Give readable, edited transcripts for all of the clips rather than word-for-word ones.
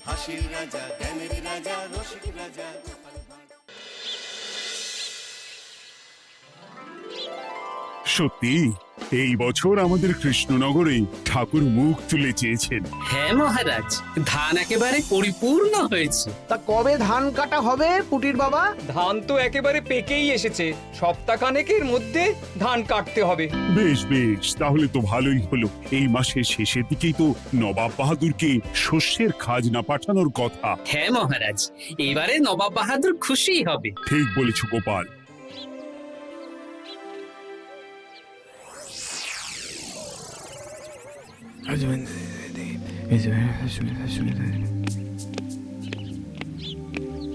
হাসির রাজা, জ্ঞানের রাজা, রসিক রাজা। সত্যি এই বছর আমাদের কৃষ্ণনগরে ঠাকুর মুখ তুলে চেয়েছেন। হ্যাঁ মহারাজ, ধান একেবারে পরিপূর্ণ হয়েছে। তা কবে ধান কাটা হবে পুটির বাবা? ধান তো একেবারে পেকেই এসেছে, সপ্তাহখানেকের মধ্যে ধান কাটতে হবে। বেশ বেশ, তাহলে তো ভালোই হলো। এই মাসের শেষের দিকেই তো নবাব বাহাদুরকে শস্যের খাজনা পাঠানোর কথা। হ্যাঁ মহারাজ, এবারে নবাব বাহাদুর খুশি হবে। ঠিক বলেছ গোপাল।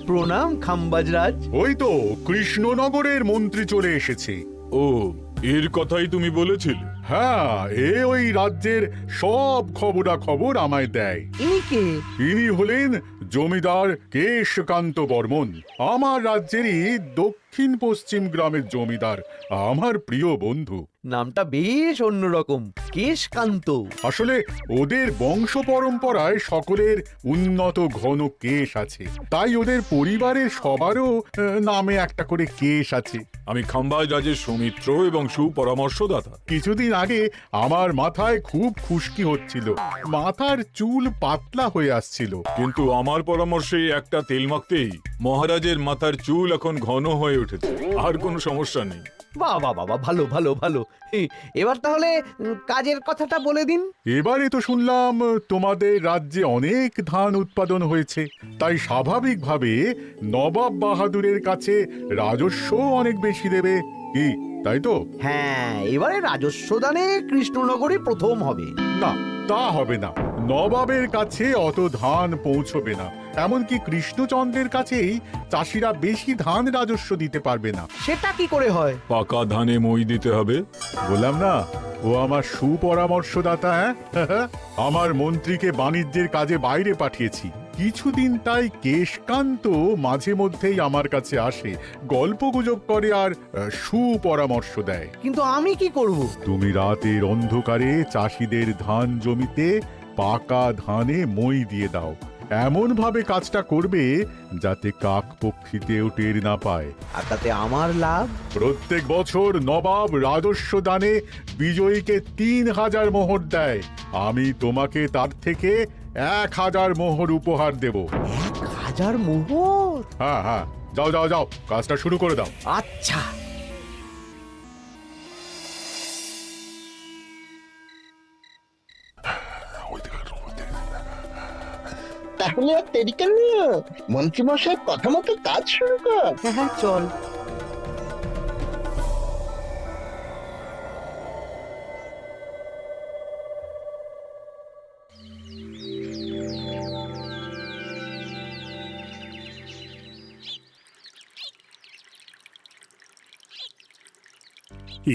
প্রণাম খাম্বাজরাজ। ওই তো কৃষ্ণনগরের মন্ত্রী চলে এসেছে। ও, এর কথাই তুমি বলেছিলে? হ্যাঁ, ওই রাজ্যের সব খবরাখবর আমায় দেয়। ইনি কে? ইনি হলেন জমিদার কেশকান্ত বর্মন, আমার রাজ্যেরই দক্ষিণ পশ্চিম গ্রামের জমিদার, আমার প্রিয় বন্ধু। নামটা বেশ অন্যরকম, কেশকান্ত। আসলে ওদের বংশ পরম্পরায় সকলের উন্নত ঘন কেশ আছে, তাই ওদের পরিবারের সবারও নামে একটা করে কেশ আছে। আমি খাম্বাজ রাজের সৌমিত্র এবং সুপরামর্শদাতা। কিছুদিন আগে আমার মাথায় খুব খুশকি হচ্ছিল, মাথার চুল পাতলা হয়ে আসছিল। কিন্তু আমার পরামর্শে একটা তেল মাখতেই মহারাজের মাথার চুল এখন ঘন হয়ে উঠেছে, আর কোনো সমস্যা নেই। বাবা বাবা, ভালো ভালো ভালো। এবার তাহলে কাজের কথাটা বলে দিন। এবারে তো শুনলাম তোমাদের রাজ্যে অনেক ধান উৎপাদন হয়েছে, তাই স্বাভাবিকভাবে নবাব বাহাদুরের কাছে রাজস্ব অনেক বেশি দেবে, কি তাই তো? হ্যাঁ, এবারে রাজস্ব দানে কৃষ্ণনগরই প্রথম হবে। না, তা হবে না। নবাবের কাছে অত ধান পৌঁছবে না, এমনকি কৃষ্ণচন্দ্রের কাছেই চাষিরা বেশি ধান রাজস্ব দিতে পারবে না। সেটা কি করে হয়? পাকা ধানে মই দিতে হবে। বললাম না, ও আমার সুপরামর্শদাতা। হ্যাঁ, আমার মন্ত্রীকে বাণিজ্যের কাজে বাইরে পাঠিয়েছি কিছুদিন, তাই কেশকান্ত মাঝে মধ্যেই আমার কাছে আসে, গল্পগুজব করে আর সুপরামর্শ দেয়। কিন্তু আমি কি করব? তুমি রাতের অন্ধকারে চাষিদের ধান জমিতে পাকা ধানে মই দিয়ে দাও, এমন ভাবে কাজটা করবে যাতে কাকপক্ষীতেও টের না পায়। আর তাতে আমার লাভ? প্রত্যেক বছর নবাব রাজস্ব দানে বিজয়ীকে ৩,০০০ মোহর দেয়, আমি তোমাকে তার থেকে ১,০০০ মোহর উপহার দেব। ১,০০০ মোহর? হ্যাঁ হ্যাঁ, যাও যাও যাও, কাজটা শুরু করে দাও। আচ্ছা। তাহলে আর দেরি কেন, মন্ত্রীমশাইয়ের কথা মতো কাজ শুরু কর। হ্যাঁ হ্যাঁ, চল।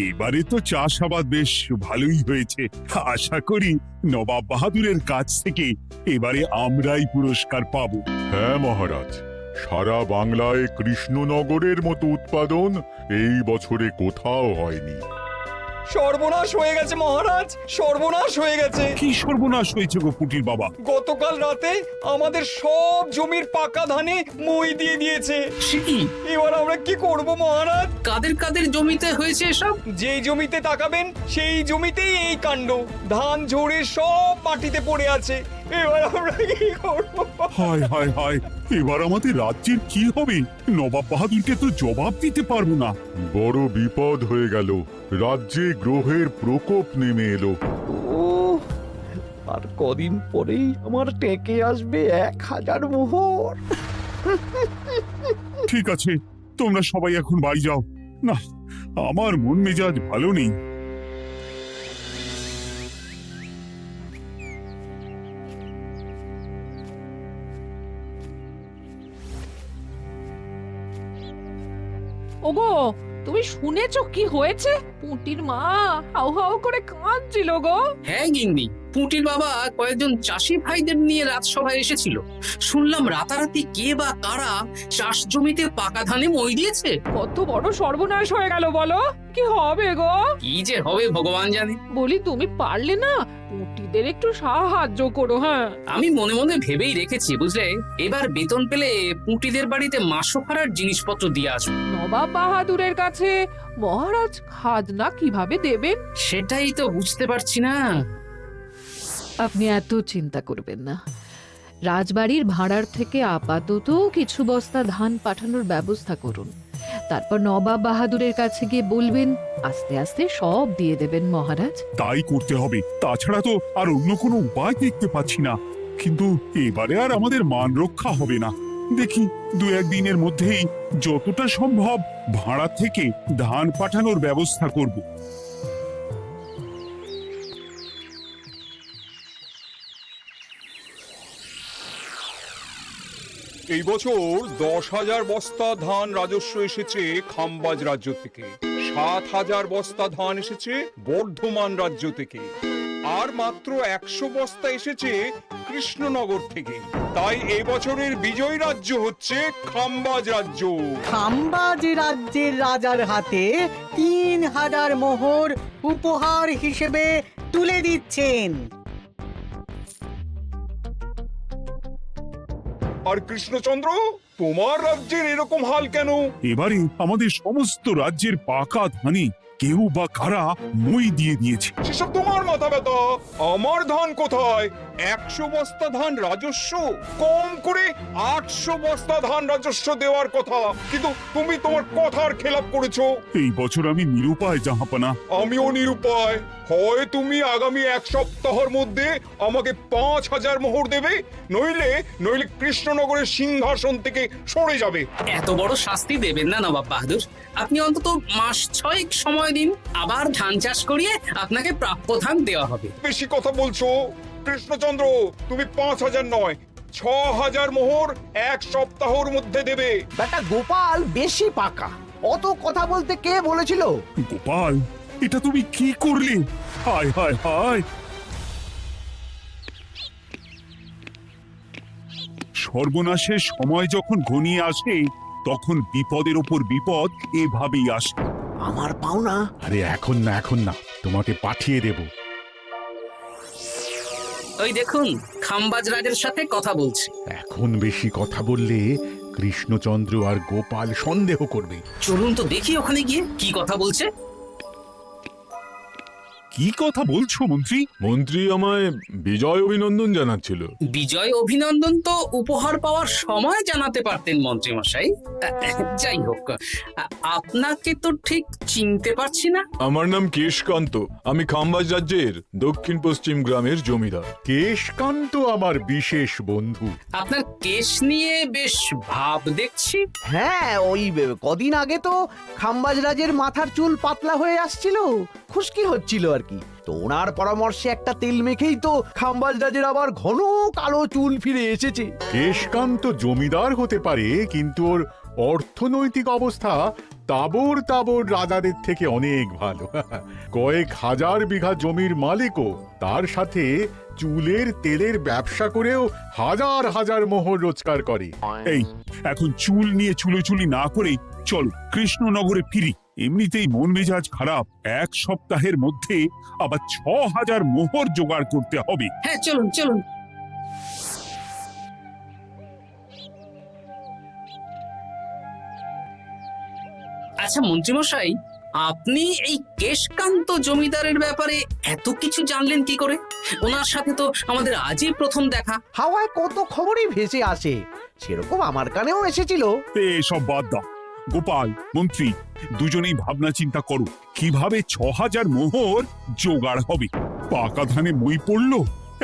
এবারে তো চাষাবাদ বেশ ভালোই হয়েছে। আশা করি নবাব বাহাদুরের কাছ থেকে এবারে আমরাই পুরস্কার পাবো। হ্যাঁ মহারাজ, সারা বাংলায় কৃষ্ণনগরের মতো উৎপাদন এই বছরে কোথাও হয়নি। সর্বনাশ হয়ে গেছে মহারাজ, সর্বনাশ হয়ে গেছে। কি সর্বনাশ হয়েছে গো পুটির বাবা? গতকাল রাতে আমাদের সব জমির পাকা ধানে মই দিয়ে দিয়েছে। সে কি? এবার আমরা কি করব মহারাজ? কাদের কাদের জমিতে হয়েছে এসব? যেই জমিতে তাকাবেন সেই জমিতেই এই কাণ্ড, ধান ঝরে সব মাটিতে পড়ে আছে। এবার আমরা কি করব? হায় হায় হায়, এবার আমাদের রাজ্যের কি হবে? নবাব বাহাদুরকে তো জবাব দিতে পারবো না। বড় বিপদ হয়ে গেল, রাজ্যে গ্রহের প্রকোপ নেমে এলো। ও, আর কদিন পরেই আমার টেকে আসবে ১,০০০ মোহর। ঠিক আছে, তোমরা সবাই এখন বাড়ি যাও। না, আমার মন মেজাজ ভালো নেই। ওগো, তুমি শুনেছো কি হয়েছে? পুঁটির মা হাউ হাউ করে কাঁদছিল গো। হ্যাঁ গিন্নি, পুঁটির বাবা কয়েকজন চাষি ভাইদের নিয়ে রাজসভায় এসেছিল। শুনলাম রাতারাতি কে বা কারা চাষ জমিতে পাকা ধানে মই দিয়েছে। কত বড় সর্বনাশ হয়ে গেল বলো, কি হবে গো? কি যে হবে ভগবান জানে। বলি তুমি পারলে না পুঁটিদের একটু সাহায্য করো। হ্যাঁ, আমি মনে মনে ভেবেই রেখেছি বুঝলে, এবার বেতন পেলে পুঁটিদের বাড়িতে মাসোহারার জিনিসপত্র দিয়ে আসবো। নবাব বাহাদুরের কাছে মহারাজ খাজনা কিভাবে দেবেন? সেটাই তো বুঝতে পারছি না। আপনি এত চিন্তা করবেন না। রাজবাড়ির ভাড়ার থেকে আপাতত কিছু বস্তা ধান পাঠানোর ব্যবস্থা করুন। তারপর নবাব বাহাদুরের কাছে গিয়ে বলবেন, আস্তে আস্তে সব দিয়ে দেবেন মহারাজ। তাই করতে হবে, তাছাড়া তো আর অন্য কোনো উপায় দেখতে পাচ্ছি না। কিন্তু এবারে আর আমাদের মান রক্ষা হবে না। দেখি 2-1 দিনের মধ্যেই যতটা সম্ভব ভাড়া থেকে ধান পাঠানোর ব্যবস্থা করব। এই বছর 10,000 বস্তা ধান রাজস্ব এসেছে খাম্বাজ রাজ্য থেকে, 7,000 বস্তা ধান এসেছে বর্ধমান রাজ্য থেকে, আর মাত্র 100 বস্তা এসেছে কৃষ্ণনগর থেকে। তাই এই বছরের বিজয়ী রাজ্য হচ্ছে খাম্বাজ রাজ্য। খাম্বাজ রাজ্যের রাজার হাতে 3,000 মোহর উপহার হিসেবে তুলে দিচ্ছেন। আর কৃষ্ণচন্দ্র, তোমার রাজ্যের এরকম হাল কেন? এবারে আমাদের সমস্ত রাজ্যের পাকা ধানে কেউ বা কারা মই দিয়ে দিয়েছে। সেসব তোমার মাথা ব্যথা। আমার ধান কোথায়? 100 বস্তা ধান রাজস্ব, কম করে 800 বস্তা ধান রাজস্ব দেওয়ার কথা, কিন্তু তুমি তোমার কথার খেলাপ করেছো। এই বছর আমি নিরুপায় জাহাপানা। আমিও নিরুপায়। হয় তুমি আগামী 1 সপ্তাহের মধ্যে আমাকে 5,000 মোহর দেবে, নইলে কৃষ্ণনগরের সিংহাসন থেকে সরে যাবে। এত বড় শাস্তি দেবেন না নবাব বাহাদুর। আপনি অন্তত মাস 6 সময় দিন, আবার ধান চাষ করিয়ে আপনাকে প্রাপ্য ধান দেওয়া হবে। বেশি কথা বলছো কৃষ্ণচন্দ্র। তুমি 5,000 নয়, 6,000 মোহর 1 সপ্তাহের মধ্যে দেবে। বেটা গোপাল বেশি পাকা, অত কথা বলতে কে বলেছিল? গোপাল, এটা তুমি কি করলে? হায় হায় হায়! সর্বনাশের সময় যখন ঘনিয়ে আসে তখন বিপদের ওপর বিপদ এভাবেই আসে। আমার পাওনা। আরে এখন না, তোমাকে পাঠিয়ে দেব। ওই দেখুন, খাম্বাজ রাজের সাথে কথা বলছি। এখন বেশি কথা বললে কৃষ্ণচন্দ্র আর গোপাল সন্দেহ করবে। চলুন তো দেখি ওখানে গিয়ে কি কথা বলছে। কি কথা বলছো মন্ত্রী? মন্ত্রী আমায় বিজয় অভিনন্দন জানাচ্ছিল। বিজয় অভিনন্দন তো উপহার পাওয়ার সময় জানাতে পারতেন মন্ত্রী মশাই। যাই হোক, আপনাকে তো ঠিক চিনতে পারছি না। আমার নাম কেশকান্ত, আমি খাম্বাজ রাজ্যের দক্ষিণ পশ্চিম গ্রামের জমিদার। কেশকান্ত আমার বিশেষ বন্ধু। আপনার কেশ নিয়ে বেশ ভাব দেখছি। হ্যাঁ, ওই কদিন আগে তো খাম্বাজ রাজের মাথার চুল পাতলা হয়ে আসছিল, খুশকি হচ্ছিল আর কি। তো ওনার পরামর্শে একটা তেল মেখেই তো খাম্বাজ রাজের আবার ঘন কালো চুল ফিরে এসেছে। কেশকান্ত জমিদার হতে পারে, কিন্তু ওর অর্থনৈতিক অবস্থা তাবর রাজাদের থেকে অনেক ভালো। কয়েক হাজার বিঘা জমির মালিকও, তার সাথে চুলের তেলের ব্যবসা করেও হাজার হাজার মোহর রোজগার করে। এই, এখন চুল নিয়ে চুলোচুলি না করে চলো কৃষ্ণনগরে ফিরি। এমনিতেই মন মেজাজ খারাপ, 1 সপ্তাহের মধ্যে আবার 6,000 মোহর জোগাড় করতে হবে। হ্যাঁ, চলুন চলুন। আচ্ছা মন্ত্রীমশাই, আপনি এই কেশকান্ত জমিদারের ব্যাপারে এত কিছু জানলেন কি করে? ওনার সাথে তো আমাদের আজই প্রথম দেখা। হাওয়ায় কত খবরই ভেসে আসে, সেরকম আমার কানেও এসেছিল। এসব বাদ দাও। গোপাল, মন্ত্রী, দুজনেই ভাবনা চিন্তা করো কিভাবে 6,000 মোহর জোগাড় হবে। পাকা ধানে মই পড়লো,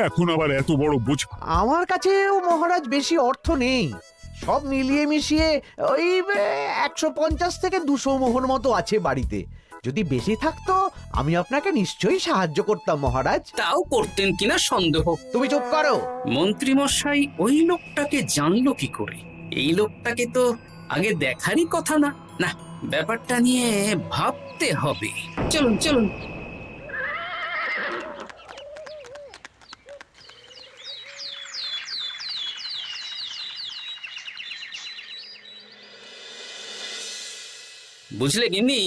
এখন আবার এত বড় বোঝা। আমার কাছেও মহারাজ বেশি অর্থ নেই, সব মিলিয়ে মিশিয়ে ওই 150 থেকে 200 মোহর মতো আছে বাড়িতে। যদি বেশি থাকতো আমি আপনাকে নিশ্চয়ই সাহায্য করতাম মহারাজ। তাও করতেন কিনা সন্দেহ। তুমি চুপ করো। মন্ত্রীমশাই ওই লোকটাকে জানলো কি করে? এই লোকটাকে তো আগে দেখারই কথা না। না, ব্যাপারটা নিয়ে ভাবতে দিতে হবে। চলুন চলুন। বুঝলে গিন্নি,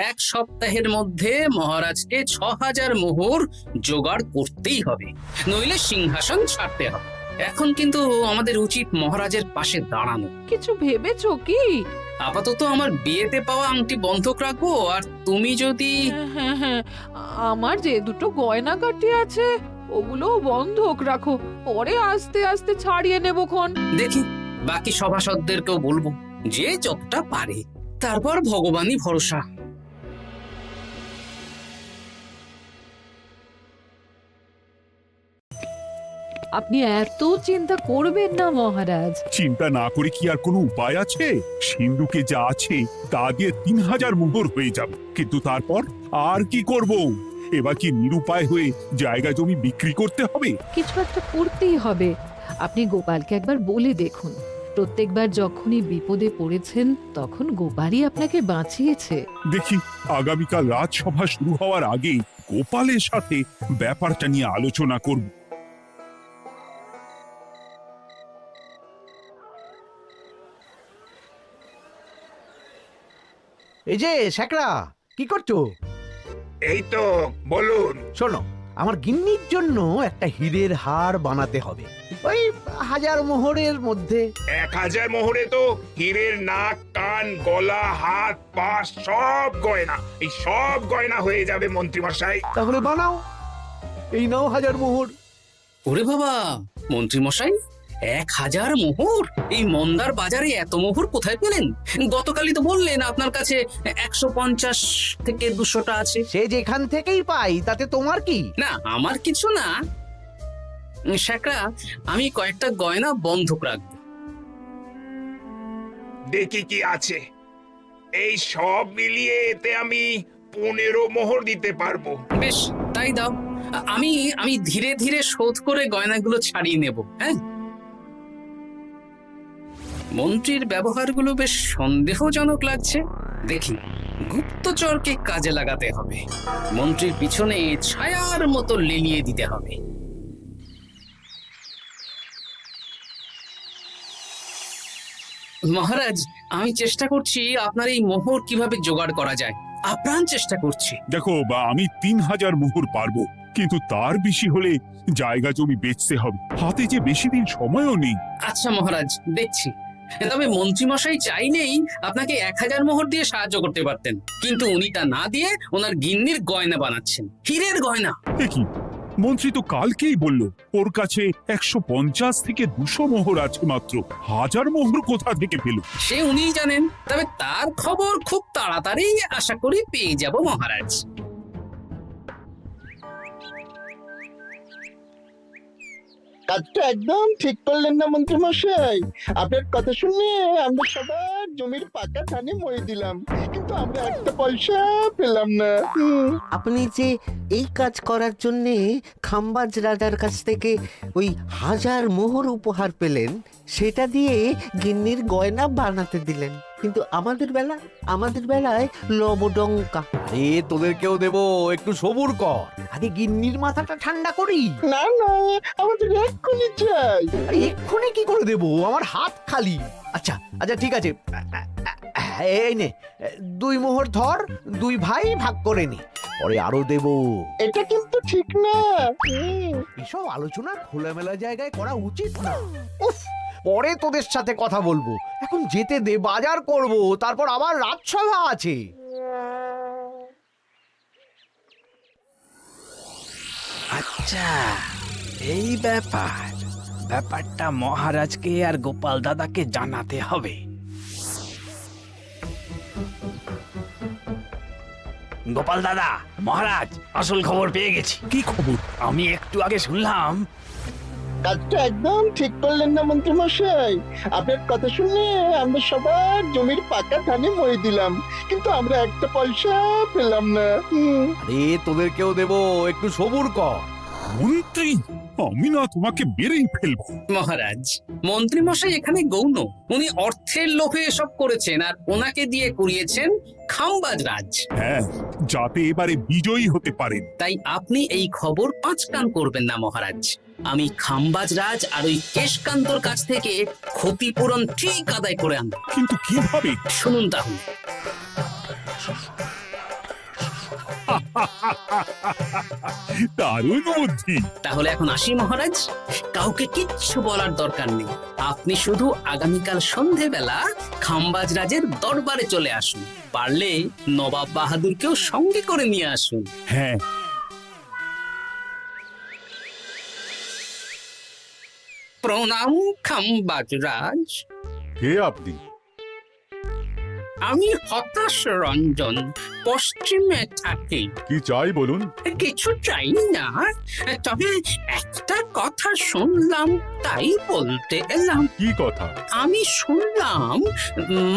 এক সপ্তাহের মধ্যে মহারাজকে ৬,০০০ মোহর জোগাড় করতেই হবে, নইলে সিংহাসন ছাড়তে হবে। এখন কিন্তু আমাদের উচিত মহারাজের পাশে দাঁড়ানো। কিছু ভেবেছো কি? আপাতত আমার বিয়েতে পাওয়া আংটি বন্ধক রাখবো, আর তুমি যদি হ্যাঁ হ্যাঁ, আমার যে দুটো গয়নাগাটি আছে ওগুলো বন্ধক রাখো, পরে আস্তে আস্তে ছাড়িয়ে নেবো খন। দেখি বাকি সভাসদদেরকেও বলবো, যে যতটা পারে, তারপর ভগবানই ভরসা। আপনি এত চিন্তা করবেন না মহারাজ। চিন্তা না করে কি আর কোনো উপায় আছে? সিন্ধুকে যা আছে তা দিয়ে ৩,০০০ মোহর হয়ে যাবে, কিন্তু তারপর আর কি করব? এবার কি নিরুপায় হয়ে জায়গা জমি বিক্রি করতে হবে? কিছু একটা করতেই হবে। আপনি গোপালকে একবার বলে দেখুন, প্রত্যেকবার যখনই বিপদে পড়েছেন তখন গোপালই আপনাকে বাঁচিয়েছে। দেখি আগামীকাল রাজসভা শুরু হওয়ার আগে গোপালের সাথে ব্যাপারটা নিয়ে আলোচনা করব। এই যে শ্যাকরা, কি করছো? এই তো, বলুন। শোনো, আমার গিন্নির জন্য একটা হীরের হার বানাতে হবে, ওই ১,০০০ মোহরের মধ্যে। ১,০০০ মোহরে তো হীরের নাক, কান, গলা, হাত, পা সব গয়না, এই সব গয়না হয়ে যাবে মন্ত্রীমশাই। তাহলে বানাও, এই নাও ১,০০০ মোহর। ওরে বাবা, মন্ত্রী মশাই, ১,০০০ মোহর! এই মন্দার বাজারে এত মোহর কোথায় পেলেন? গতকালই তো বললেন আপনার কাছে ১৫০ থেকে ২০০টা আছে। সে যেখান থেকেই পাই, তাতে তোমার কি? না, আমার কিছু না। শ্যাকরা, আমি কয়েকটা গয়না বন্ধক রাখবো। দেখি কি আছে। এই সব মিলিয়ে এতে আমি ১৫ মোহর দিতে পারবো। বেশ, তাই দাও। আমি ধীরে ধীরে শোধ করে গয়নাগুলো ছাড়িয়ে নেব। হ্যাঁ, মন্ত্রীর ব্যবহারগুলো বেশ সন্দেহজনক লাগছে। দেখি, গুপ্তচরকে কাজে লাগাতে হবে, মন্ত্রীর পিছনে ছায়ার মতো লেলিয়ে দিতে হবে। মহারাজ, আমি চেষ্টা করছি আপনার এই মোহর কিভাবে জোগাড় করা যায়, আপ্রাণ চেষ্টা করছি। দেখো, আমি ৩,০০০ মোহর পারবো, কিন্তু তার বেশি হলে জায়গা জমি বেচতে হবে, হাতে যে বেশি দিন সময়ও নেই। আচ্ছা মহারাজ, দেখছি। তবে মন্ত্রীমশাই চাইলেই আপনাকে ১,০০০ মোহর দিয়ে সাহায্য করতে পারতেন, কিন্তু উনি তা না দিয়ে ওনার গিন্নির গয়না বানাচ্ছেন, হীরের গয়না। দেখি, মন্ত্রী তো কালকেই বলল ওর কাছে ১৫০ থেকে ২০০ মোহর আছে মাত্র। ১,০০০ মোহর কোথা থেকে পেল? সে উনিই জানেন, তবে তার খবর খুব তাড়াতাড়ি আশা করি পেয়ে যাব মহারাজ। কাজটা একদম ঠিক করলেন না মন্ত্রী মশাই? আপনার কথা শুনে আমরা সবার জমির পাকা ধানে মই দিলাম, কিন্তু আমরা একটা পয়সা পেলাম না। আপনি যে এই কাজ করার জন্যে খাম্বাজ রাজার কাছ থেকে ওই ১,০০০ মোহর উপহার পেলেন, সেটা দিয়ে গিন্নির গয়না বানাতে দিলেন, কিন্তু আমাদের বেলায় লবডঙ্কা। আরে তোদেরকেও দেবো, একটু সবুর কর, আগে গিন্নির মাথাটা ঠান্ডা করি। না না, আমাদের এক্ষুনি চাই। আরে এক্ষুনি কি করে দেবো, আমার হাত খালি। আচ্ছা আচ্ছা, ঠিক আছে, এই নে ২ মোহর ধর, ২ ভাই ভাগ করে নি, পরে আরো দেবো। এটা কিন্তু ঠিক না। এসব আলোচনা খোলামেলা জায়গায় করা উচিত না। উফ, পরে তোদের সাথে কথা বলবো, এখন যেতে দে, বাজার করব, তারপর আবার রাজসভা আছে। আচ্ছা, এই ব্যাপারটা মহারাজকে আর গোপাল দাদাকে জানাতে হবে। গোপাল দাদা, মহারাজ আসল খবর পেয়ে গেছি। কি খবর? আমি একটু আগে শুনলাম। কাজটা একদম ঠিক করলেন না মন্ত্রী মশাই? আপনার কথা শুনে আমরা সবার জমির পাকা ধানে মই দিলাম, কিন্তু আমরা একটা পয়সা পেলাম না। আরে তোদেরকেও দেবো, একটু সবুর কর। মন্ত্রী, আমি না তোমাকে মেরেই ফেলবো। মহারাজ, মন্ত্রী মশাই এখানে গৌণ। উনি অর্থের লোভে এসব করেছেন, আর ওনাকে দিয়ে করিয়েছেন খামবাজ রাজ। হ্যাঁ, যাতে এবারে বিজয়ী হতে পারেন। তাই আপনি এই খবর পাঁচ কান করবেন না মহারাজ। আমি খামবাজ রাজ আর ওই কেশকান্তর কাছ থেকে ক্ষতিপূরণ ঠিক আদায় করে আনব। কিন্তু কিভাবে? শুনুন তাহলে। দারুণ বুদ্ধি। তাহলে এখন আসি মহারাজ, কাউকে কিচ্ছু বলার দরকার নেই। আপনি শুধু আগামীকাল সন্ধেবেলা খামবাজ রাজের দরবারে চলে আসুন। পারলে নবাব বাহাদুরকেও সঙ্গে করে নিয়ে আসুন। হ্যাঁ, প্রণাম খামবাজ রাজ। কে আপনি? আমি হতাশ রঞ্জন, পশ্চিমে থাকি। কি চাই বলুন? কিছু চাই না, তবে একটা কথা শুনলাম তাই বলতে এলাম। কি কথা? আমি শুনলাম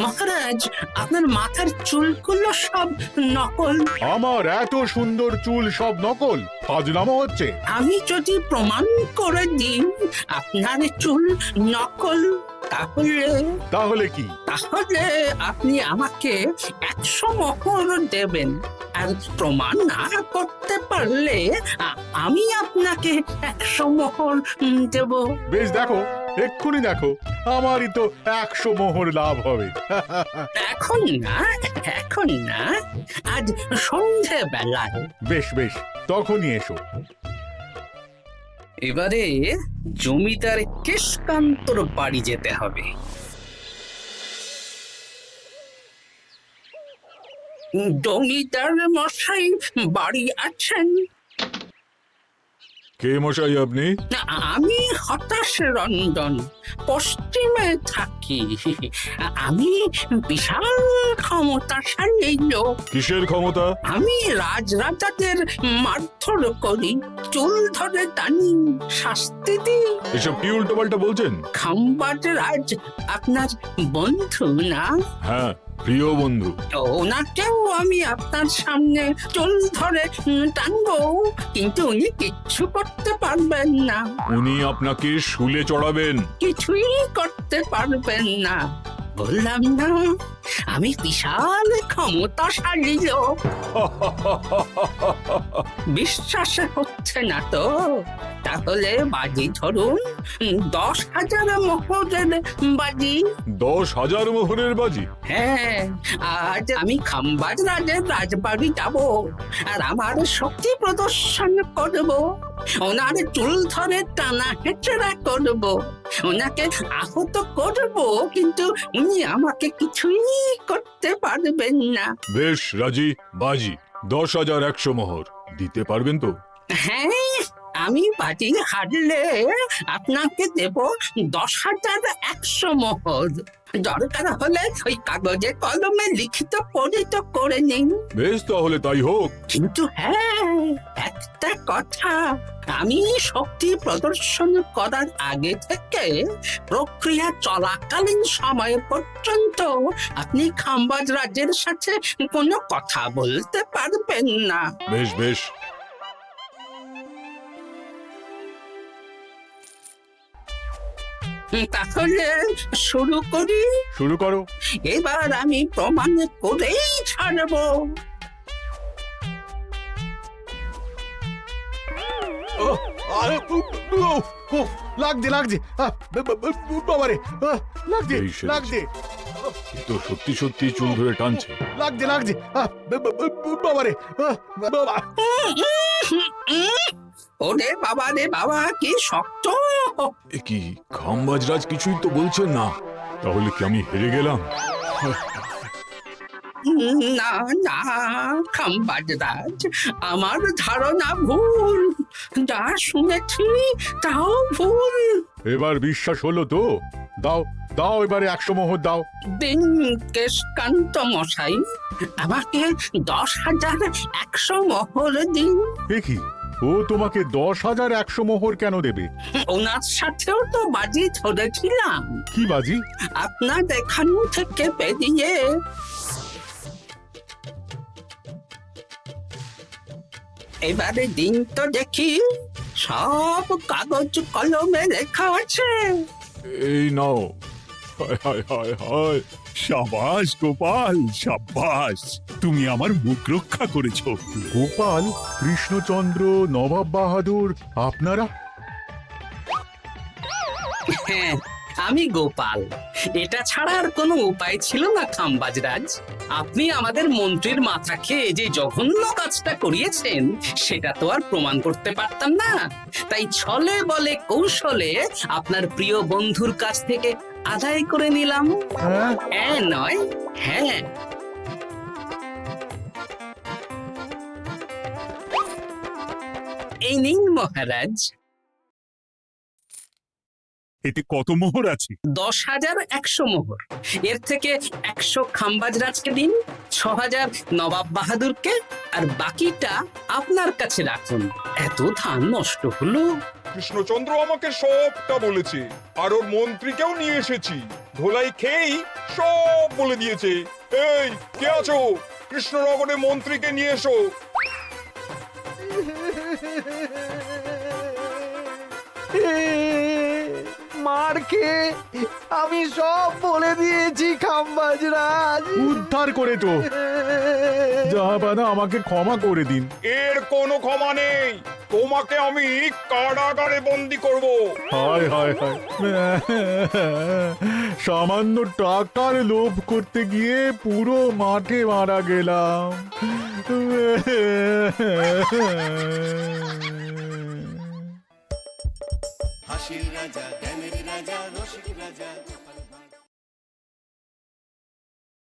মহারাজ আপনার মাথার চুলগুলো সব নকল। আমার এত সুন্দর চুল সব নকল? ফাজলামো হচ্ছে। আমি যদি প্রমাণ করে দিই আপনার চুল নকল, তাহলে কি? তাহলে আপনি আমাকে 100 মোহর দেবেন। আর প্রমাণ না করতে পারলে আমি আপনাকে 100 মোহর দেব। বেশ, দেখো, এক্ষুনি দেখো, আমারই তো 100 মোহর লাভ হবে। এখন না, এখন না, আজ সন্ধেবেলায়। বেশ বেশ, তখনই এসো। এবারে জমিদার কেশকান্তর বাড়ি যেতে হবে। জমিদার মশাই বাড়ি আছেন? কে মশাই আপনি? আমি হতাশ রঞ্জন, পশ্চিমে থাকি। আমি বিশাল ক্ষমতাশালী লোক। কিসের ক্ষমতা? আমি রাজরাজাদের মারধর করি, চুল ধরে টানি, শাস্তি দিই। এসব কি উল্টো পাল্টা বলছেন? খামবাজ রাজ আপনার বন্ধু না? হ্যাঁ, প্রিয় বন্ধু। ওনাকেও আমি আপনার সামনে চুল ধরে টানবো, কিন্তু উনি কিচ্ছু করতে পারবেন না। উনি আপনাকে শুলে চড়াবেন। কিছুই করতে পারবেন না। বললাম না, আমি বিশাল ক্ষমতাশালী লোক। বিশ্বাস হচ্ছে না তো? তাহলে বাজি ধরুন, 10,000 মোহরের বাজি। 10,000 মোহরের বাজি? হ্যাঁ, আজ আমি খামবাজ রাজের রাজবাড়ি যাব, আর আমার শক্তি প্রদর্শন করব। ওনার চুল ধরে টানা হেঁচড়া করব, ওনাকে আহত করব, কিন্তু উনি আমাকে কিছুই করতে পারবেন না। বেশ, রাজি। বাজি 10,100 মোহর দিতে পারবেন তো? হ্যাঁ, আমি বাজি হারলে আপনাকে দেব 10,100 মোহর। দরকার হলে ওই কাগজে কলমে লিখিত পরিত করে নিন। বেশ, তাহলে তাই হোক। কিন্তু হ্যাঁ, একটা কথা, আমি শক্তি প্রদর্শন করার আগে থেকে প্রক্রিয়া চলাকালীন সময় পর্যন্ত আপনি খামবাজ রাজের সাথে কোনো কথা বলতে পারবেন না। বেশ বেশ। তাহলে শুরু করি। শুরু করো। এবার আমি প্রমাণ করেই ছাড়বো। লাগছে লাগছে, বাবারে, লাগছে এই সেরেছে। লাগছে এ তো সত্যি সত্যি চুল ধরে টানছে। লাগছে লাগছে, বাবারে, বাবা। ওরে বাবা রে বাবা, কি শক্ত! এ কি, খামবাজরাজ কিছুই তো বলছেন না। তাহলে কি আমি হেরে গেলাম? না না খামবাজ রাজ, আমার ধারণা ভুল। যা শুনেছি তাও ভুল। এবার বিশ্বাস হলো তো? দাও দাও, এবারে 100 মোহর দাও। দিন কেশকান্ত মশাই, আমাকে 10,100 মোহর দিন। এ কি, ও তোমাকে 10,100 মোহর কেন দেবে? ওনার সাথেও তো বাজি ধরেছিলাম। কি বাজি? আপনার এখান থেকে বেরিয়ে এবারে দিন তো দেখি। সব কাগজ কলমে লেখা আছে। এই নাও। হায় হায় হায় হায়। সাবাস গোপাল, সাবাস, তুমি আমার মুখ রক্ষা করেছো। গোপাল, কৃষ্ণচন্দ্র, নবাব বাহাদুর, আপনারা? হ্যাঁ, আমি গোপাল। এটা ছাড়া আর কোনো উপায় ছিল না খাম্বাজরাজ। আপনি আমাদের মন্ত্রীর মাথা খেয়ে যে জঘন্য কাজটা করিয়েছেন সেটা তো আর প্রমাণ করতে পারতাম না, তাই ছলে বলে কৌশলে আপনার প্রিয় বন্ধুর কাছ থেকে আদায় করে নিলাম। হ্যাঁ নয়, হ্যাঁ। এই নিন মহারাজ। এতে কত মোহর আছে? 10,100 মোহর। এর থেকে 100 খাম্বাজরাজকে দিন, 6,000 নবাব বাহাদুরকে, আর বাকিটা আপনার কাছে রাখুন। এত ধান নষ্ট হলো। কৃষ্ণচন্দ্র আমাকে সবটা বলেছে, আর ওর মন্ত্রীকেও নিয়ে এসেছি। ধোলাই খেয়েই সব বলে দিয়েছে। এই কে আছো? কৃষ্ণনগরের মন্ত্রীকে নিয়ে এসো। মার খেয়ে আমি সব বলে দিয়েছি খাম্বাজরাজ। উদ্ধার করে তো জাহাপানা, আমাকে ক্ষমা করে দিন। এর কোনো ক্ষমা নেই। তোমাকে আমি কারাগারে বন্দি করব। হায় হায় হায়, সামান্য টাকার লোভ করতে গিয়ে পুরো মাঠে মারা গেলাম। হাসির রাজা জ্ঞানের রাজা রসিক রাজা